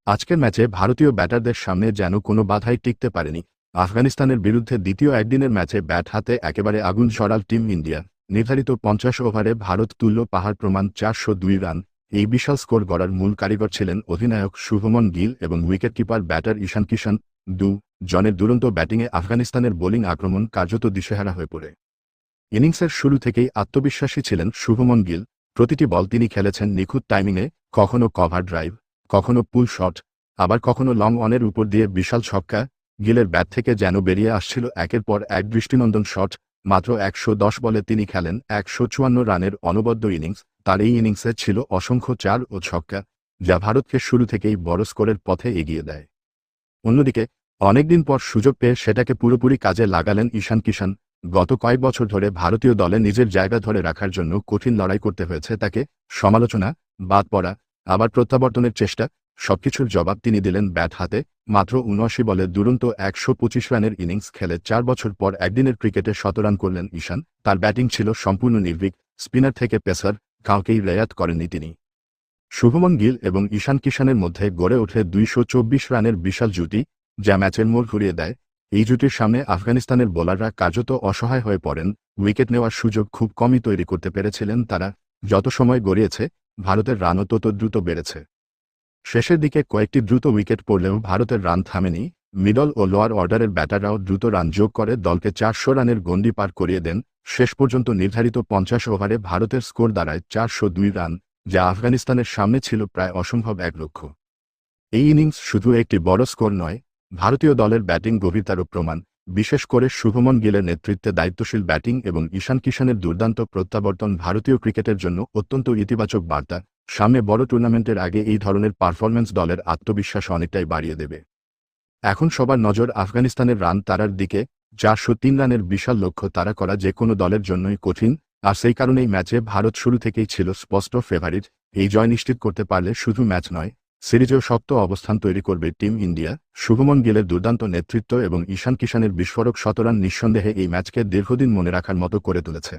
আজকের ম্যাচে ভারতীয় ব্যাটারদের সামনে যেন কোনো বাধাই টিকতে পারেনি। আফগানিস্তানের বিরুদ্ধে দ্বিতীয় একদিনের ম্যাচে ব্যাট হাতে একেবারে আগুন ঝরাল টিম ইন্ডিয়া। নির্ধারিত ৫০ ওভারে ভারত তুল্য পাহাড় প্রমাণ ৪০২ রান। এই বিশাল স্কোর গড়ার মূল কারিগর ছিলেন অধিনায়ক শুভমন গিল এবং উইকেটকিপার ব্যাটার ঈশান কিষান। জনের দুরন্ত ব্যাটিংয়ে আফগানিস্তানের বোলিং আক্রমণ কার্যত দিশেহারা হয়ে পড়ে। ইনিংসের শুরু থেকেই আত্মবিশ্বাসী ছিলেন শুভমন গিল। প্রতিটি বল তিনি খেলেছেন নিখুঁত টাইমিংয়ে, কখনো কভার ড্রাইভ, কখনো পুল শট, আবার কখনো লং অনের উপর দিয়ে বিশাল ছক্কা। গিলের ব্যাট থেকে যেন বেরিয়ে আসছিল একের পর এক দৃষ্টিনন্দন শট। মাত্র ১১০ বলে তিনি খেলেন ১৫৪ রানের অনবদ্য ইনিংস। তার এই ইনিংসে ছিল অসংখ্য চার ও ছক্কা, যা ভারতকে শুরু থেকেই বড় স্কোরের পথে এগিয়ে দেয়। অন্যদিকে অনেকদিন পর সুযোগ পেয়ে সেটাকে পুরোপুরি কাজে লাগালেন ঈশান কিষান। গত কয়েক বছর ধরে ভারতীয় দলে নিজের জায়গা ধরে রাখার জন্য কঠিন লড়াই করতে হয়েছে তাকে। সমালোচনা, বাদ পড়া, আবার প্রত্যাবর্তনের চেষ্টা, সবকিছুর জবাব তিনি দিলেন ব্যাট হাতে। মাত্র ৭৯ বলে দুরন্ত ১২৫ রানের ইনিংস খেলে ৪ বছর পর একদিনের ক্রিকেটে শতরান করলেন ঈশান। তার ব্যাটিং ছিল সম্পূর্ণ নির্ভীক। স্পিনার থেকে পেসার কাউকেই রেয়াত করেননি তিনি। শুভমন গিল এবং ঈশান কিষানের মধ্যে গড়ে ওঠে ২২৪ রানের বিশাল জুটি, যা ম্যাচের মোড় ঘুরিয়ে দেয়। এই জুটির সামনে আফগানিস্তানের বোলাররা কার্যত অসহায় হয়ে পড়েন। উইকেট নেওয়ার সুযোগ খুব কমই তৈরি করতে পেরেছিলেন তারা। যত সময় গড়িয়েছে, ভারতের রানও তত দ্রুত বেড়েছে। শেষের দিকে কয়েকটি দ্রুত উইকেট পড়লেও ভারতের রান থামেনি। মিডল ও লোয়ার অর্ডারের ব্যাটাররাও দ্রুত রান যোগ করে দলকে ৪০০ রানের গণ্ডি পার করিয়ে দেন। শেষ পর্যন্ত নির্ধারিত ৫০ ওভারে ভারতের স্কোর দাঁড়ায় ৪০২ রান, যা আফগানিস্তানের সামনে ছিল প্রায় অসম্ভব এক লক্ষ্য। এই ইনিংস শুধু একটি বড় স্কোর নয়, ভারতীয় দলের ব্যাটিং গভীরতারও প্রমাণ। বিশেষ করে শুভমন গিলের নেতৃত্বে দায়িত্বশীল ব্যাটিং এবং ঈশান কিষানের দুর্দান্ত প্রত্যাবর্তন ভারতীয় ক্রিকেটের জন্য অত্যন্ত ইতিবাচক বার্তা। সামনে বড় টুর্নামেন্টের আগে এই ধরনের পারফরম্যান্স দলের আত্মবিশ্বাস অনেকটাই বাড়িয়ে দেবে। এখন সবার নজর আফগানিস্তানের রান তাড়ার দিকে। ৪০৩ রানের বিশাল লক্ষ্য তাড়া করা যে কোনো দলের জন্যই কঠিন, আর সেই কারণেই ম্যাচে ভারত শুরু থেকেই ছিল স্পষ্ট ফেভারিট। এই জয় নিশ্চিত করতে পারলে শুধু ম্যাচ নয়, সিরিজেও শক্ত অবস্থান তৈরি করবে টিম ইন্ডিয়া। শুভমন গিলের দুর্দান্ত নেতৃত্ব এবং ঈশান কিষানের বিস্ফোরক শতরান নিঃসন্দেহে এই ম্যাচকে দীর্ঘদিন মনে রাখার মতো করে তুলেছে।